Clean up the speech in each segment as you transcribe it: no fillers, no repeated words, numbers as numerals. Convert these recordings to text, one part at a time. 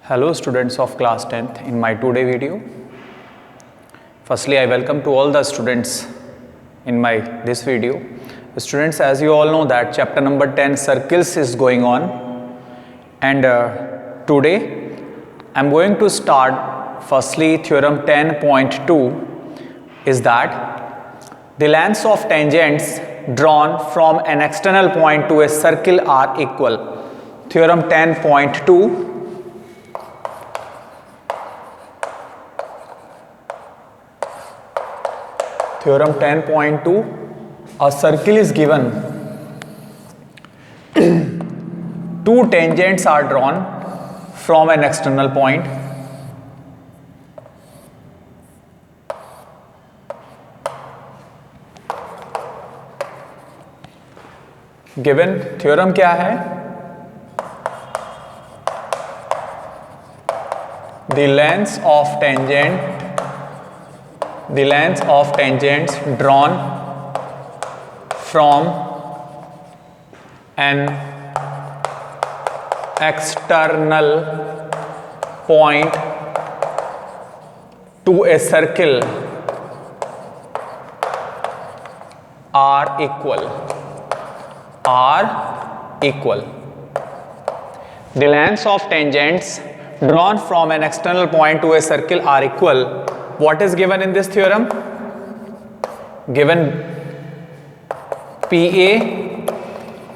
Hello students of class 10th. In my today video, firstly I welcome to all the students in my this video. Students, as you all know that chapter number 10 circles is going on, and today I am going to start firstly theorem 10.2 is that the lengths of tangents drawn from an external point to a circle are equal. Theorem 10.2. Theorem 10.2, a circle is given, two tangents are drawn from an external point, given theorem क्या है? The lengths of tangents drawn from an external point to a circle are equal. The lengths of tangents drawn from an external point to a circle are equal. What is given in this theorem? Given PA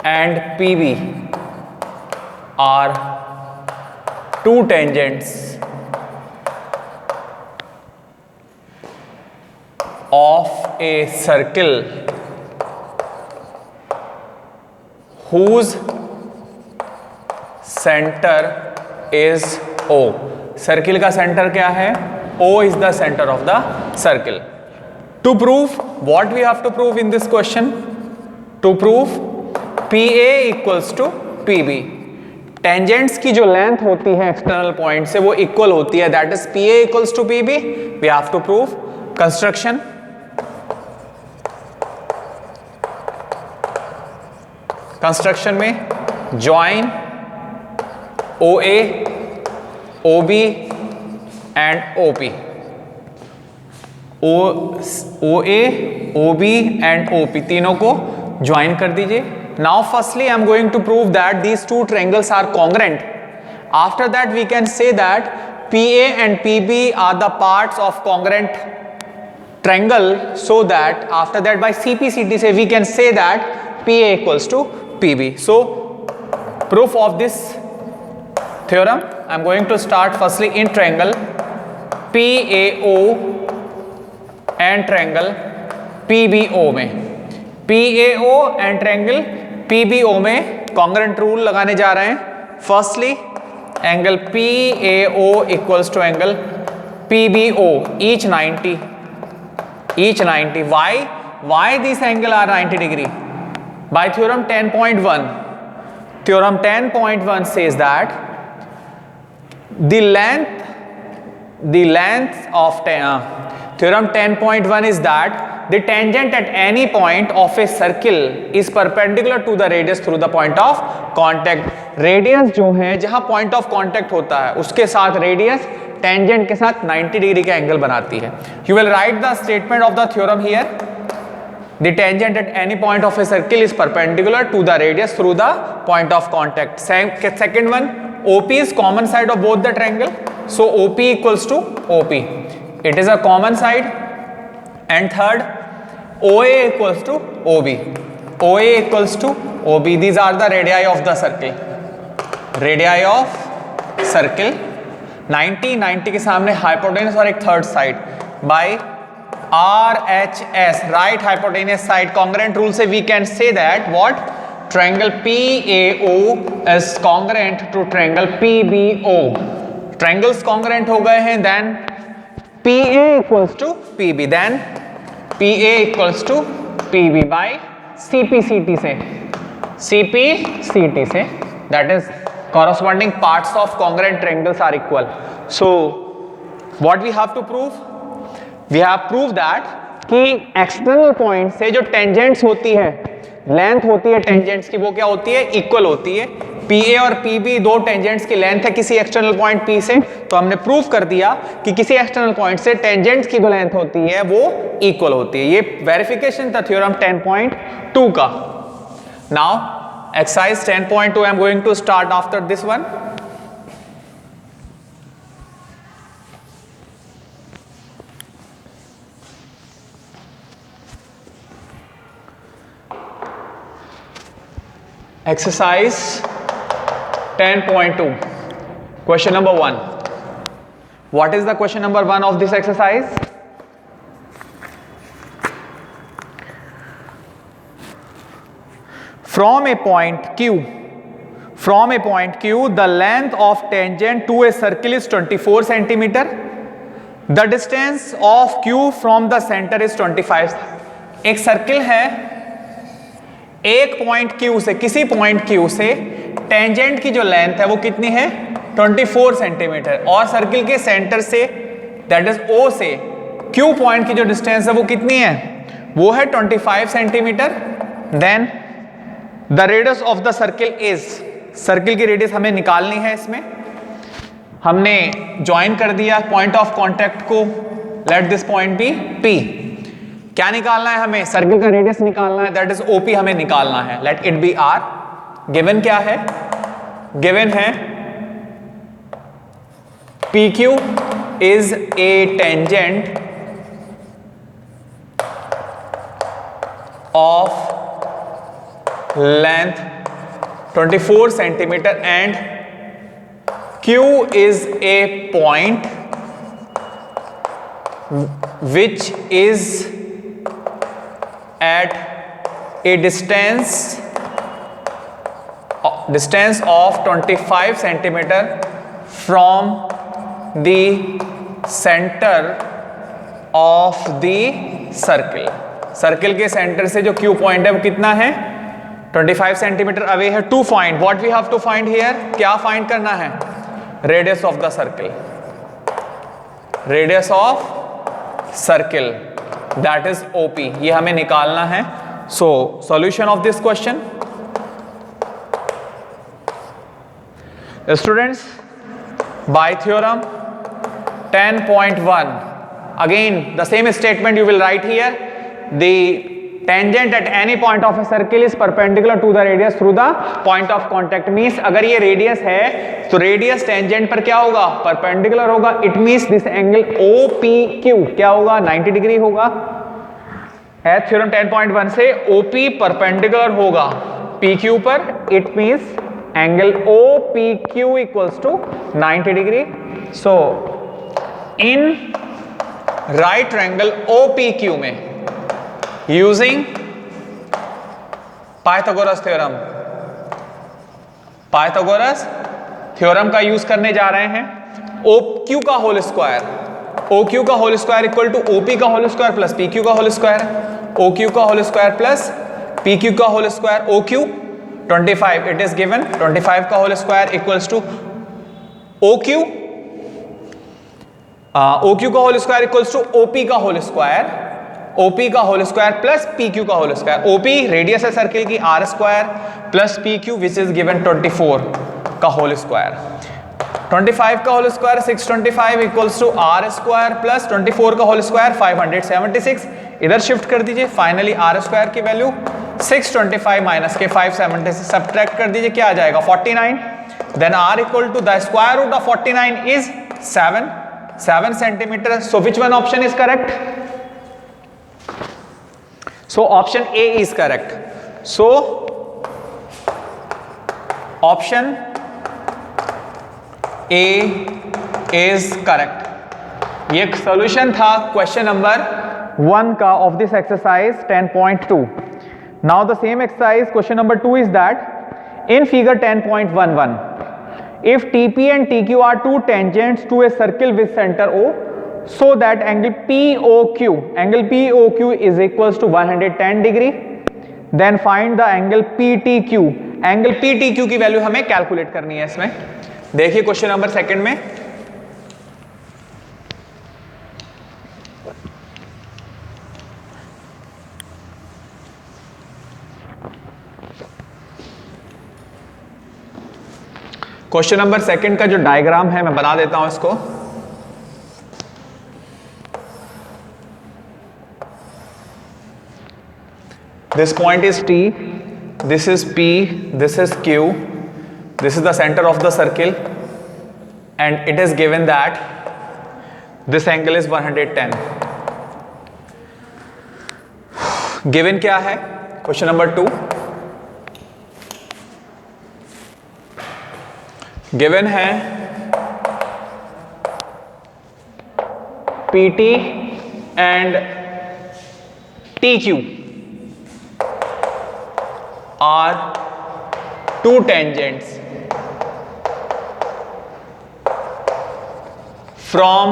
and PB are two tangents of a circle whose center is O. Circle का centre क्या है? O is the center of the circle. To prove, what we have to prove in this question? To prove PA equals to PB. Tangents की जो length होती है external point से वो equal होती है, that is PA equals to PB. We have to prove. Construction. Construction में join OA, OB and OP. OA, OB and OP तीनों को ज्वाइन कर दीजिए. Now firstly I am going to prove that these two triangles are congruent. After that we can say that PA and PB are the parts of congruent triangle, so that after that by CP/CT say we can say that PA equals to PB. So proof of this theorem I am going to start firstly in triangle PAO and triangle PBO में. PAO and triangle PBO में congruent rule लगाने जा रहे हैं. Firstly angle PAO equals to angle PBO, each 90. Why these angle are 90 degree? By theorem 10.1. Theorem 10.1 says that the length of theorem 10.1 is that the tangent at any point of a circle is perpendicular to the radius through the point of contact. Radius जो है जहाँ point of contact होता है उसके साथ radius tangent के साथ 90 degree का एंगल बनाती है. You will write the statement of the theorem here. The tangent at any point of a circle is perpendicular to the radius through the point of contact. Second one, OP is common side of both the triangle. So OP equals to OP. It is a common side. And third, OA equals to OB. OA equals to OB. These are the radii of the circle. Radii of circle. 90 के सामने hypotenuse और एक third side. By RHS, right hypotenuse side congruent rule से we can say that what? Triangle PAO is congruent to triangle PBO. Triangles congruent हो गए हैं, then PA equals to PB, then PA equals to PB by CP/CT से, that is corresponding parts of congruent triangles are equal. So what we have to prove? We have proved that कि external point से जो tangents होती है, length होती है tangents की, वो क्या होती है? इक्वल होती है. पी ए और पी बी दो टेंजेंट्स की लेंथ है किसी एक्सटर्नल पॉइंट पी से, तो हमने प्रूव कर दिया कि किसी एक्सटर्नल पॉइंट से टेंजेंट्स की जो लेंथ होती है वो इक्वल होती है। ये वेरिफिकेशन था थ्योरम 10.2 का। Now exercise 10.2 I am going to start after this one. Exercise 10.2. Question number 1. What is the question number 1 of this exercise? From a point Q, the length of tangent to a circle is 24 centimeter. The distance of Q from the center is 25. एक circle है, एक point Q से, किसी point Q से tangent की जो length है वो कितनी है 24 सेंटीमीटर, और सर्किल के centre say that is O से Q पॉइंट की जो डिस्टेंस है वो कितनी है, वो है 25 centimetre. Then the radius of the circle is, circle की रेडियस हमें निकालनी है। इसमें हमने ज्वाइन कर दिया पॉइंट ऑफ कॉन्टैक्ट को, let this point be P। क्या निकालना है हमें, सर्किल का रेडियस निकालना है, दैट इज OP हमें निकालना है। Let it be R। Given क्या है, गिवन है PQ is a tangent of length 24 centimetre and Q is a point which is at a distance of 25 centimeter from the center of the circle। Circle के centre से जो Q point है वो कितना है 25 सेंटीमीटर अवे है। To find what we have to find here, क्या find करना है, radius of the circle, radius of circle that is OP, ये हमें निकालना है। So solution of this question, students, by theorem 10.1 again the same statement you will write here, the tangent at any point of a circle is perpendicular to the radius through the point of contact. Means अगर ये radius है तो radius tangent पर क्या होगा, perpendicular होगा। It means this angle OPQ क्या होगा, 90 डिग्री होगा। एट थ्योरम 10.1 से OP परपेंडिकुलर होगा PQ पर, it means angle OPQ equals to 90 degree. So in right triangle OPQ में using Pythagoras theorem, Pythagoras theorem का यूज करने जा रहे हैं। OQ का होल स्क्वायर, OQ का whole square equal to OP का होल स्क्वायर प्लस PQ का होल स्क्वायर, OQ का होल स्क्वायर प्लस PQ का whole square. OQ 25, it is given 25 का whole square equals to OQ, OQ का whole square equals to OP का whole square, OP का whole square plus PQ का whole square. OP radius है circle की R square plus PQ which is given 24 का whole square. 25 का whole square 625 equals to R square plus 24 का whole square 576। इधर shift कर दीजिए, फाइनली R स्क्वायर की वैल्यू 625 माइनस के 576 सब्ट्रैक्ट कर दीजिए, क्या आ जाएगा 49। Then R equal to the square root of 49 is 7 centimetre. So which one option is correct, so option A is correct। so option A is correct। ये solution था question number 1 का of this exercise 10.2। Now the same exercise question number 2 is that in figure 10.11 if TP and TQ are two tangents to a circle with center O, so that angle POQ is equals to 110 degree, then find the angle PTQ। Angle PTQ की value हमें calculate करनी है। इसमें देखिए question number 2 में, question number second का जो diagram है मैं बना देता हूं इसको। This point is T, this is P, this is Q, this is the center of the circle, and it is given that this angle is 110. Given क्या है? Question number 2. Given है PT and TQ are two tangents from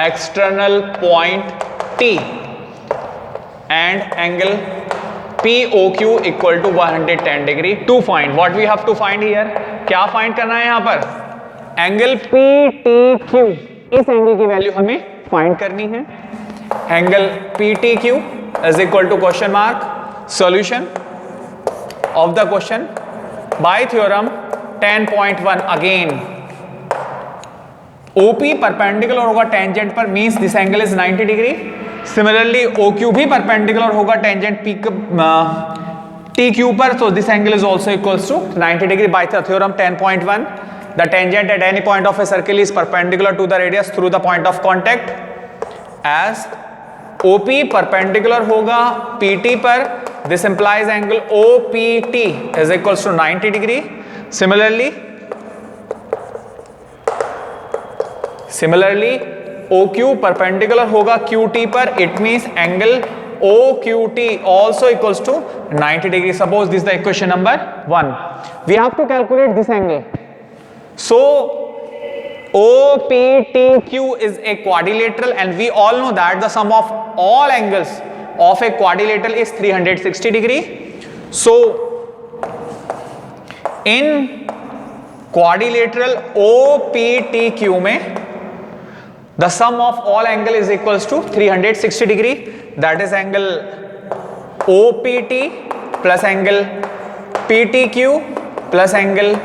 external point T and angle POQ equal to 110 degree. To find what we have to find here, क्या find करना है यहां पर? Angle PTQ, इस angle की value हमें find करनी है। Angle PTQ is equal to question mark solution of the question by theorem 10.1 again OP perpendicular होगा टेंजेंट पर, means this angle is 90 degree. Similarly OQ भी परपेंडिकुलर होगा टेंजेंट TQ पर, तो this angle is also equals to 90 degree by the theorem 10.1। The tangent at any point of a circle is perpendicular to the radius through the point of contact as OP perpendicular होगा PT पर, this implies angle OPT is equals to 90 degree. Similarly OQ perpendicular होगा QT पर, it means angle OQT also equals to 90 degree. Suppose this is the equation number 1. We have to calculate this angle. So OPTQ is a quadrilateral and we all know that the sum of all angles of a quadrilateral is 360 degree. So in quadrilateral OPTQ में the sum of all angle is equals to 360 degree. That is angle OPT plus angle PTQ plus angle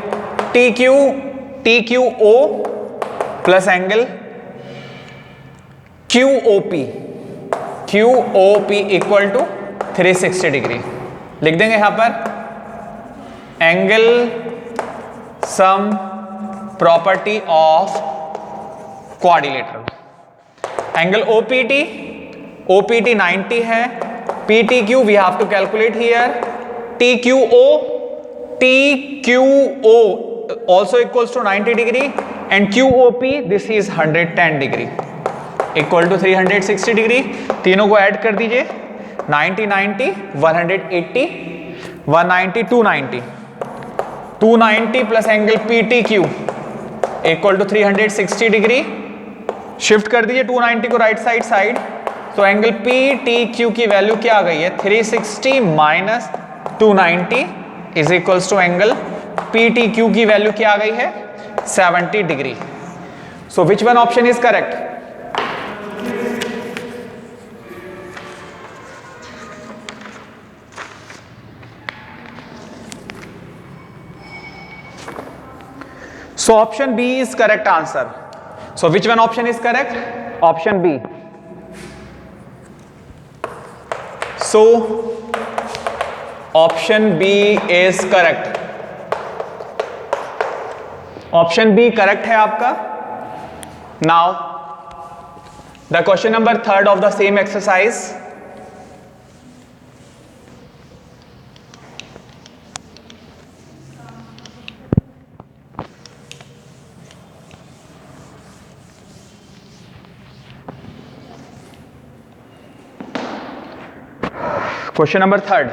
TQO plus angle QOP equal to 360 degree. लिख देंगे यहां पर angle sum property of quadrilateral. Angle OPT 90 है, PTQ we have to calculate here, TQO also equals to 90 degree and QOP this is 110 degree equal to 360 degree। तीनों को add कर दीजिए, 90 90 180 190 290 290 plus angle PTQ equal to 360 degree. Shift कर दीजिए 290 को right side, तो angle PTQ की value क्या आ गई है? 360 minus 290 is equals to angle PTQ की वैल्यू क्या आ गई है? 70 degree. So which one option is correct? So option B is correct answer. So which one option is correct? Option B. So option B is correct. Option B correct है आपका। Now the question number 3 of the same exercise. Question number 3.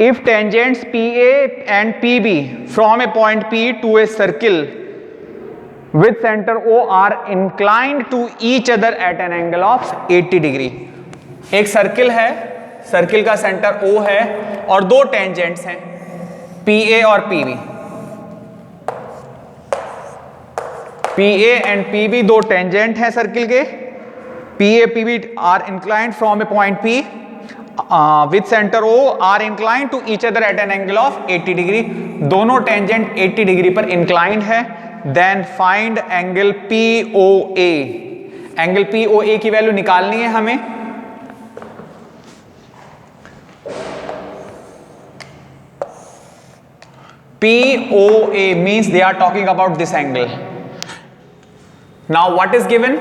If tangents PA and PB from a point P to a circle with center O are inclined to each other at an angle of 80 degree. एक circle है, circle का centre O है और दो tangents हैं PA और PB। PA and PB दो tangent हैं सर्किल के। PA PB are inclined from a point P with centre O are incline to each other at an angle of 80 degree, दोनों tangent 80 degree पर inclined है, then find angle POA। Angle POA की value निकालनी है हमें। POA means they are talking about this angle. Now what is given?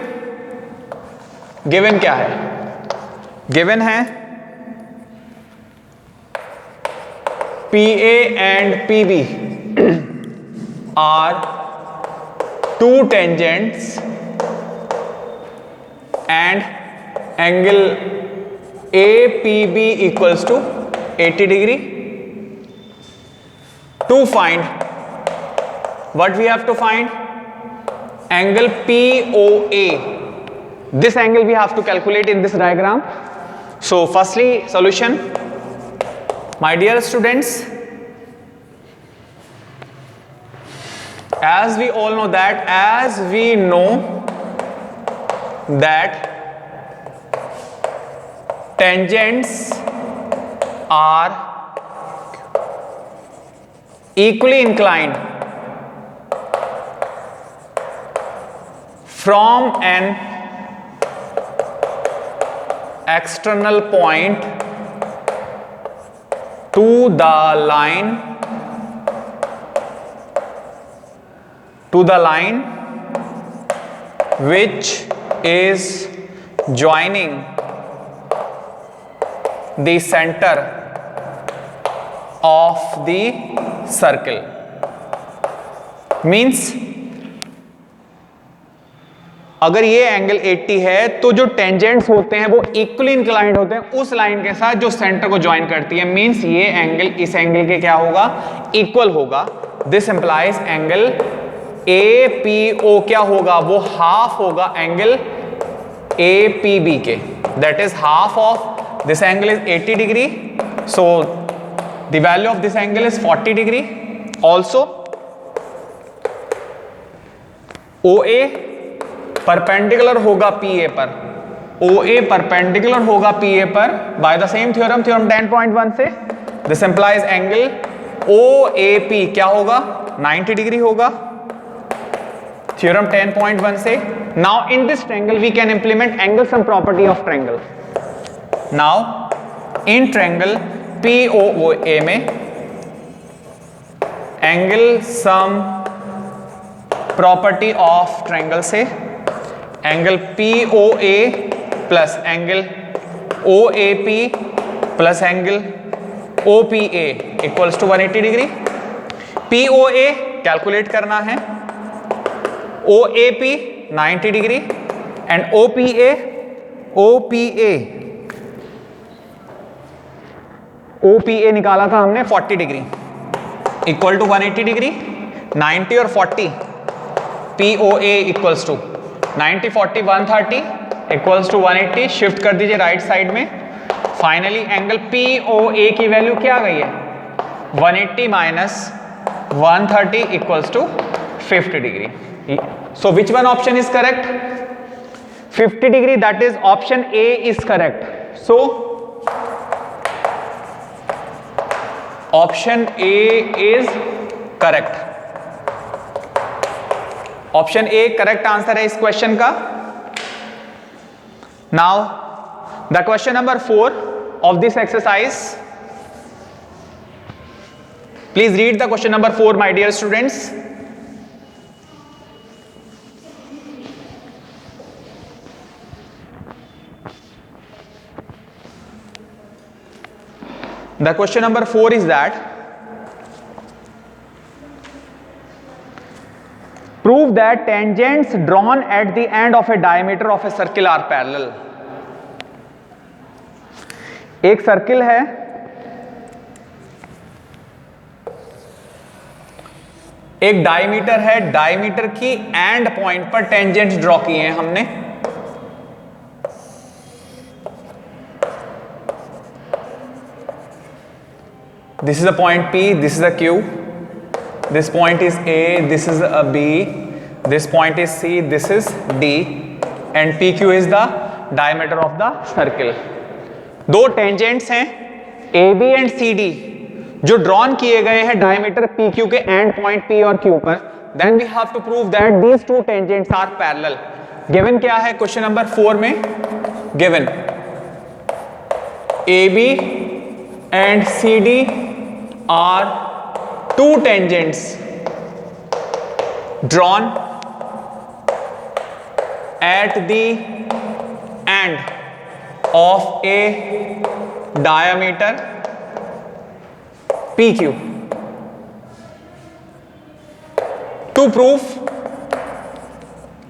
Given क्या है? Given है PA and PB are two tangents and angle APB equals to 80 degree. To find, what we have to find? Angle POA. This angle we have to calculate in this diagram. So firstly, solution. My dear students, as we all know that tangents are equally inclined from an external point to the line which is joining the center of the circle. Means अगर ये angle 80 है तो जो tangents होते हैं वो equally inclined होते हैं उस लाइन के साथ जो सेंटर को ज्वाइन करती है। मींस ये एंगल इस एंगल के क्या होगा? इक्वल होगा। दिस इंप्लाइज एंगल APO क्या होगा? वो हाफ होगा एंगल APB के। That is half of this angle is 80 degree, so the value of this angle is 40 degree. Also OA perpendicular होगा PA पर, OA परपेंडिकुलर होगा PA पर बाय द सेम थ्योरम 10.1 से। दिस इंप्लाइज एंगल OAP क्या होगा? 90 degree होगा, theorem 10.1 से। Now in this triangle we can implement angle sum property of triangle. Now in triangle POA में angle sum property of triangle से angle POA plus angle OAP plus angle OPA equals to 180 degree. POA calculate करना है, OAP 90 degree and OPA निकाला था हमने 40 degree equal to 180 degree. 90 और 40 POA equals to 90 40 130 equals to 180। शिफ्ट कर दीजिए राइट साइड में। फाइनली एंगल POA की वैल्यू क्या आ गई है? 180 minus 130 equals to 50 degree. So which one option is correct? 50 degree, that is option A is correct. So option A is correct. Option A correct answer है इस question का। Now the question number 4 of this exercise, please read the question number 4 my dear students. The question number 4 is that prove that tangents drawn at the end of a diameter of a circle are parallel. एक circle है, एक diameter है, diameter की and point पर tangents draw किए हैं हमने। This is a point P, this is a Q, this point is A, this is a B, this point is C, this is D, and PQ is the diameter of the circle. दो tangents हैं AB and CD जो drawn किए गए हैं diameter PQ के end point P और Q पर, then we have to prove that these two tangents are parallel. Given क्या है क्वेश्चन नंबर 4 में? Given AB and CD are two tangents drawn at the end of a diameter PQ. To prove,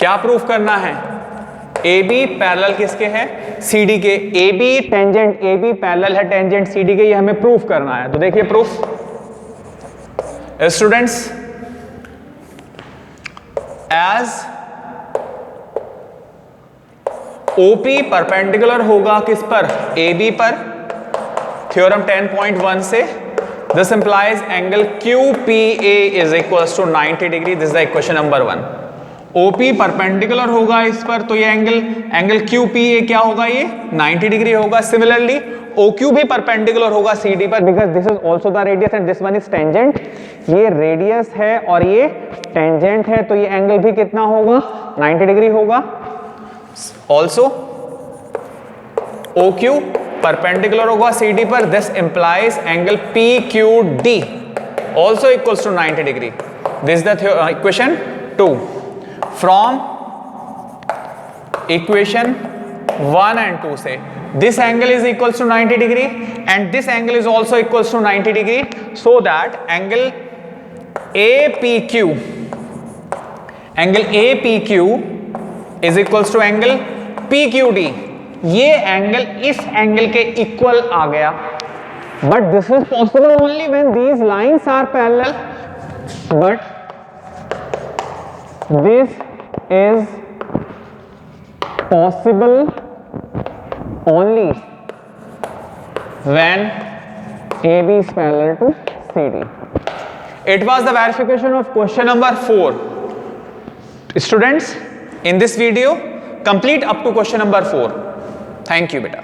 क्या proof करना है? AB parallel किसके है? CD के। AB tangent AB parallel है टेंजेंट CD के, ये हमें प्रूफ करना है। तो देखिए proof students, as OP perpendicular होगा किस पर? AB पर, थ्योरम 10.1 से, this implies angle QPA is equals to 90 degree. This is the equation number 1। OP perpendicular होगा इस पर, तो ये एंगल QPA क्या होगा? ये 90 डिग्री होगा। सिमिलरली OQ भी परपेंडिकुलर होगा CD पर, because this is also the radius and this one is tangent. ये रेडियस है और ये टेंजेंट है, तो ये एंगल भी कितना होगा? 90 डिग्री होगा। ऑल्सो OQ परपेंडिकुलर होगा CD पर, this implies angle PQD also equals to 90 degree. This the equation 2 from equation 1 and 2 से, this angle is equals to 90 degree and this angle is also equals to 90 degree, so that angle APQ is equals to angle PQD। ये angle इस angle के equal आ गया, but this is possible only when these lines are parallel, but this is possible only when AB is parallel to CD. It was the verification of question number 4. Students, in this video, complete up to question number 4. Thank you, beta.